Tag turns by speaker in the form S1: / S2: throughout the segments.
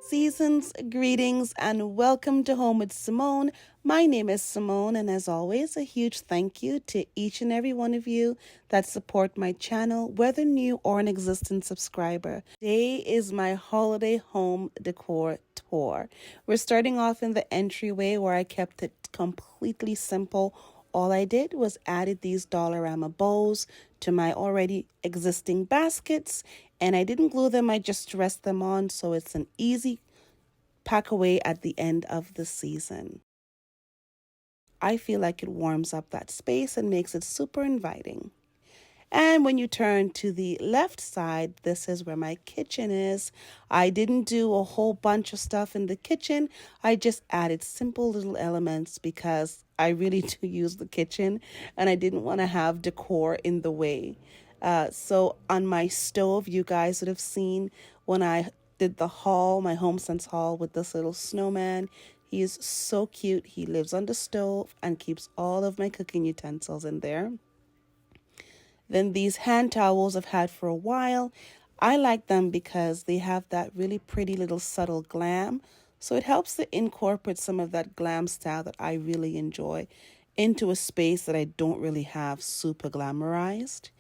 S1: Seasons, greetings, and welcome to Home with Simone. My name is Simone, and as always, a huge thank you to each and every one of you that support my channel, whether new or an existing subscriber. Today is my holiday home decor tour. We're starting off in the entryway where I kept it completely simple. All I did was added these Dollarama bows to my already existing baskets, and I didn't glue them, I just dressed them on so it's an easy pack away at the end of the season. I feel like it warms up that space and makes it super inviting. And when you turn to the left side, this is where my kitchen is. I didn't do a whole bunch of stuff in the kitchen. I just added simple little elements because I really do use the kitchen and I didn't want to have decor in the way. So on my stove, you guys would have seen when I did the haul, my HomeSense haul with this little snowman. He is so cute. He lives on the stove and keeps all of my cooking utensils in there. Then these hand towels I've had for a while. I like them because they have that really pretty little subtle glam. So it helps to incorporate some of that glam style that I really enjoy into a space that I don't really have super glamorized.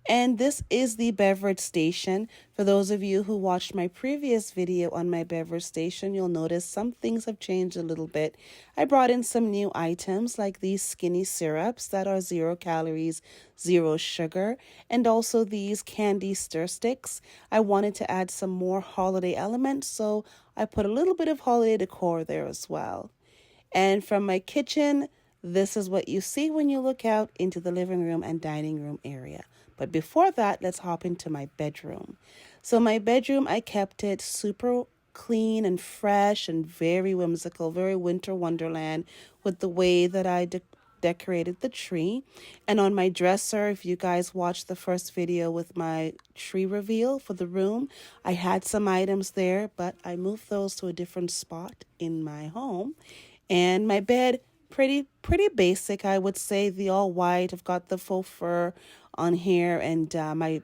S1: And this is the beverage station. For those of you who watched my previous video on my beverage station, you'll notice some things have changed a little bit. I brought in some new items like these skinny syrups that are 0 calories, 0 sugar, and also these candy stir sticks. I wanted to add some more holiday elements, so I put a little bit of holiday decor there as well. And from my kitchen, this is what you see when you look out into the living room and dining room area. But before that, let's hop into my bedroom. So my bedroom, I kept it super clean and fresh and very whimsical, very winter wonderland with the way that I decorated the tree. And on my dresser, if you guys watched the first video with my tree reveal for the room, I had some items there, but I moved those to a different spot in my home. And my bed, pretty basic, I would say. The all white. I've got the faux fur on here, and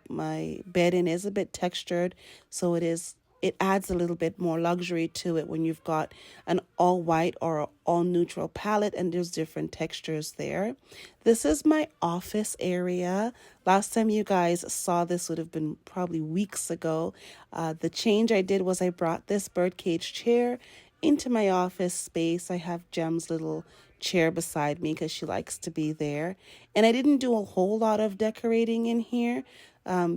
S1: my bedding is a bit textured, so it adds a little bit more luxury to it when you've got an all white or all neutral palette and there's different textures there. This is my office area. Last time you guys saw this would have been probably weeks ago. The change I did was I brought this birdcage chair into my office space. I have Gem's little chair beside me because she likes to be there. And I didn't do a whole lot of decorating in here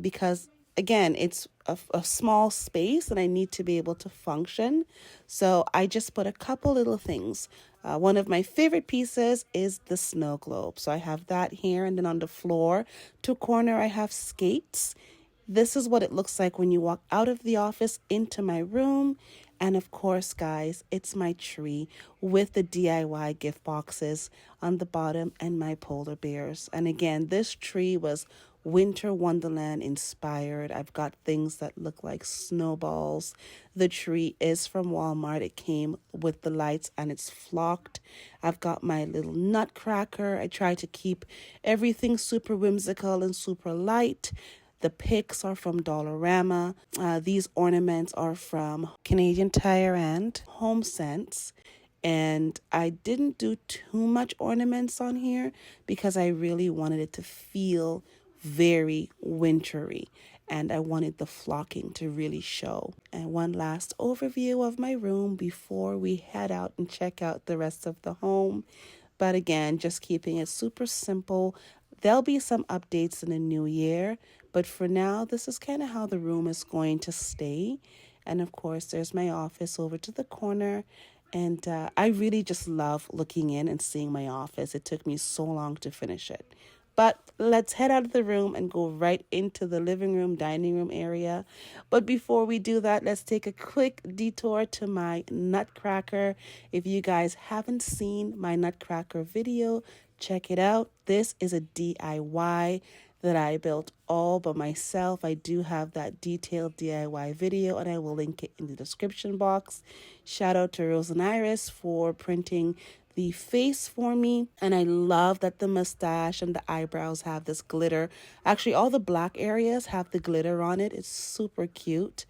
S1: because, again, it's a small space and I need to be able to function. So I just put a couple little things. One of my favorite pieces is the snow globe. So I have that here, and then on the floor, to corner, I have skates. This is what it looks like when you walk out of the office into my room. And of course, guys, it's my tree with the DIY gift boxes on the bottom and my polar bears. And again, this tree was Winter Wonderland inspired. I've got things that look like snowballs. The tree is from Walmart. It came with the lights and it's flocked. I've got my little nutcracker. I try to keep everything super whimsical and super light. The picks are from Dollarama. These ornaments are from Canadian Tire and HomeSense. And I didn't do too much ornaments on here because I really wanted it to feel very wintry. And I wanted the flocking to really show. And one last overview of my room before we head out and check out the rest of the home. But again, just keeping it super simple. There'll be some updates in the new year, but for now, this is kind of how the room is going to stay. And of course, there's my office over to the corner. And I really just love looking in and seeing my office. It took me so long to finish it. But let's head out of the room and go right into the living room, dining room area. But before we do that, let's take a quick detour to my nutcracker. If you guys haven't seen my nutcracker video, check it out. This is a DIY that I built all by myself. I do have that detailed DIY video and I will link it in the description box. Shout out to Rose and Iris for printing the face for me, and I love that the mustache and the eyebrows have this glitter. Actually, all the black areas have the glitter on it. It's super cute.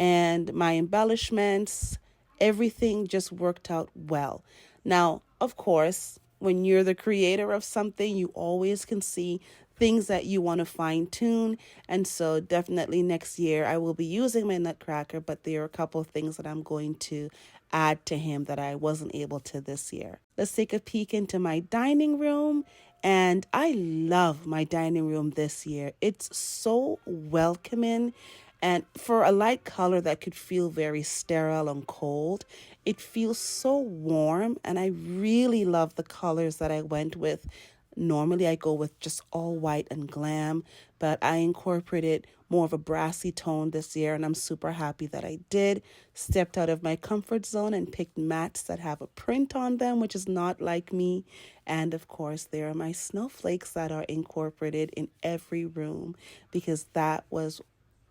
S1: and my embellishments, everything just worked out well. Now, of course, when you're the creator of something, you always can see things that you want to fine tune. And so, definitely next year, I will be using my Nutcracker, but there are a couple of things that I'm going to add to him that I wasn't able to this year. Let's take a peek into my dining room. And I love my dining room this year. It's so welcoming. And for a light color that could feel very sterile and cold, it feels so warm. And I really love the colors that I went with. Normally, I go with just all white and glam, but I incorporated more of a brassy tone this year, and I'm super happy that I did. Stepped out of my comfort zone and picked mats that have a print on them, which is not like me. And of course, there are my snowflakes that are incorporated in every room because that was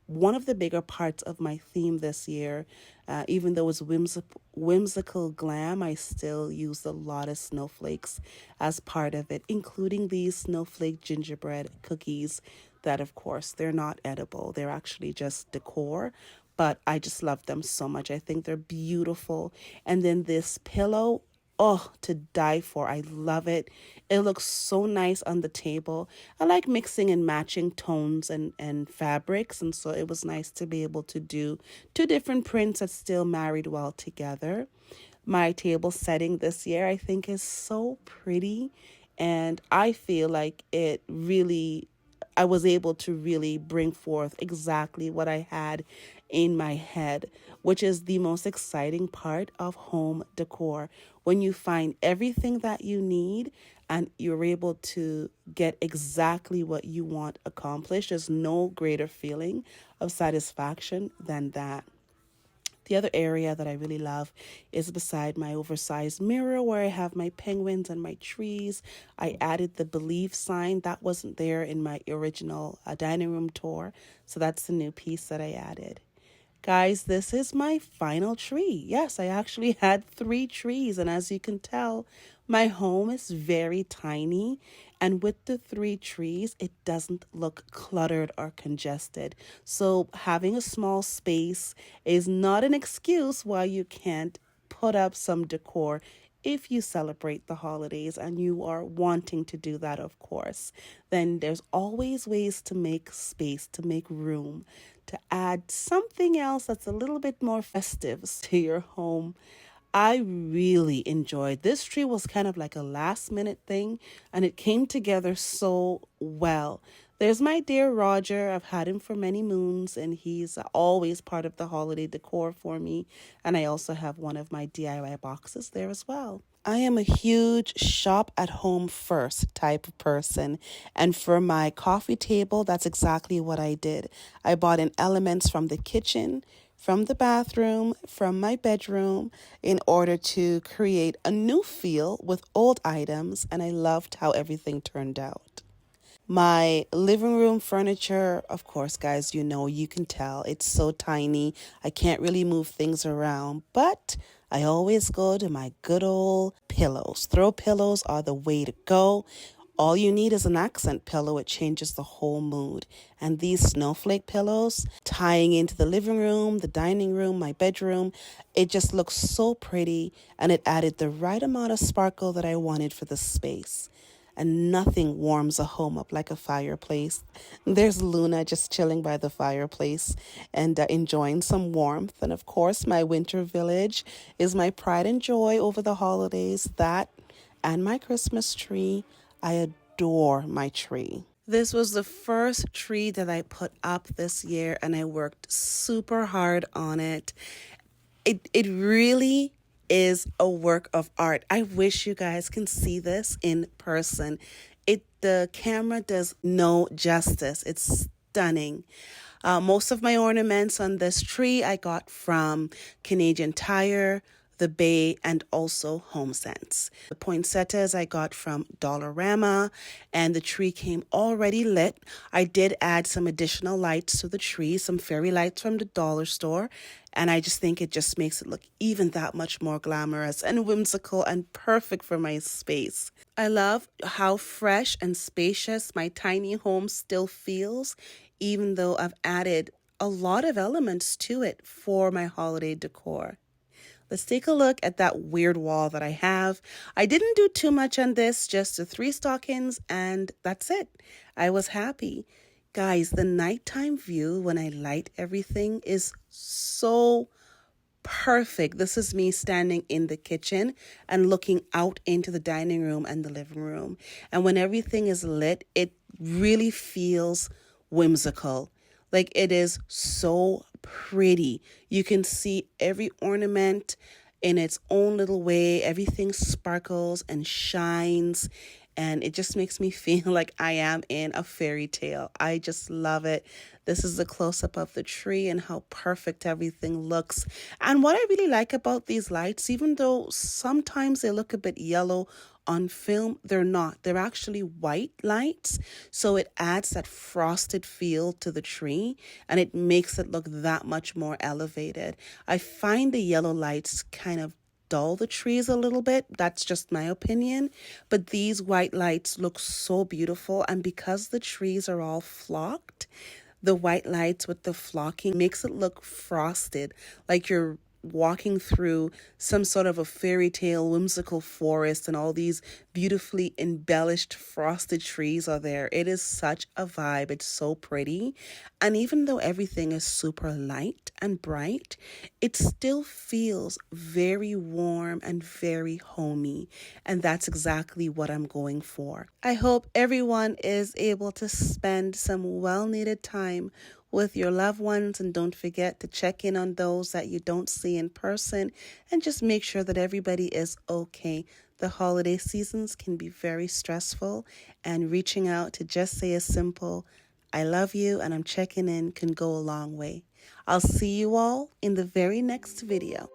S1: one of the bigger parts of my theme this year. Even though it's whimsical glam, I still used a lot of snowflakes as part of it, including these snowflake gingerbread cookies that, of course, they're not edible. They're actually just decor, but I just love them so much. I think they're beautiful. And then this pillow, oh, to die for. I love it. It looks so nice on the table. I like mixing and matching tones and fabrics. And so it was nice to be able to do two different prints that still married well together. My table setting this year, I think, is so pretty. And I feel like I was able to really bring forth exactly what I had in my head, which is the most exciting part of home decor. When you find everything that you need and you're able to get exactly what you want accomplished, there's no greater feeling of satisfaction than that. The other area that I really love is beside my oversized mirror where I have my penguins and my trees. I added the believe sign that wasn't there in my original dining room tour. So that's the new piece that I added. Guys, this is my final tree. Yes, I actually had 3 trees, and as you can tell, my home is very tiny. And with the 3 trees, it doesn't look cluttered or congested. So, having a small space is not an excuse why you can't put up some decor if you celebrate the holidays and you are wanting to do that, of course. Then there's always ways to make space, to make room, to add something else that's a little bit more festive to your home. I really enjoyed this tree. Was kind of like a last minute thing and it came together so well. There's my dear Roger. I've had him for many moons and he's always part of the holiday decor for me. And I also have one of my DIY boxes there as well. I am a huge shop at home first type of person. And for my coffee table, that's exactly what I did. I bought in elements from the kitchen, from the bathroom, from my bedroom in order to create a new feel with old items. And I loved how everything turned out. My living room furniture, of course, guys, you can tell it's so tiny. I can't really move things around, but I always go to my good old pillows. Throw pillows are the way to go. All you need is an accent pillow. It changes the whole mood. And these snowflake pillows tying into the living room, the dining room, my bedroom, it just looks so pretty and it added the right amount of sparkle that I wanted for the space. And nothing warms a home up like a fireplace. There's Luna just chilling by the fireplace and enjoying some warmth. And of course, my winter village is my pride and joy over the holidays. That and my Christmas tree. I adore my tree. This was the first tree that I put up this year and I worked super hard on it. It really is a work of art. I wish you guys can see this in person. The camera does no justice. It's stunning. Most of my ornaments on this tree I got from Canadian Tire, the Bay, and also HomeSense. The poinsettias I got from Dollarama, and the tree came already lit. I did add some additional lights to the tree, some fairy lights from the dollar store, and I just think it just makes it look even that much more glamorous and whimsical and perfect for my space. I love how fresh and spacious my tiny home still feels, even though I've added a lot of elements to it for my holiday decor. Let's take a look at that weird wall that I have. I didn't do too much on this, just the 3 stockings, and that's it. I was happy. Guys, the nighttime view when I light everything is so perfect. This is me standing in the kitchen and looking out into the dining room and the living room. And when everything is lit, it really feels whimsical. Like, it is so pretty. You can see every ornament in its own little way. Everything sparkles and shines, and it just makes me feel like I am in a fairy tale. I just love it. This is a close-up of the tree and how perfect everything looks. And what I really like about these lights, even though sometimes they look a bit yellow on film, they're not. They're actually white lights, so it adds that frosted feel to the tree, and it makes it look that much more elevated. I find the yellow lights kind of dull the trees a little bit. That's just my opinion. But these white lights look so beautiful, and because the trees are all flocked, the white lights with the flocking makes it look frosted, like you're walking through some sort of a fairy tale whimsical forest, and all these beautifully embellished frosted trees are there. It is such a vibe. It's so pretty. And even though everything is super light and bright, it still feels very warm and very homey. And that's exactly what I'm going for. I hope everyone is able to spend some well-needed time with your loved ones, and don't forget to check in on those that you don't see in person, and just make sure that everybody is okay. The holiday seasons can be very stressful, and reaching out to just say a simple "I love you" and "I'm checking in" can go a long way. I'll see you all in the very next video.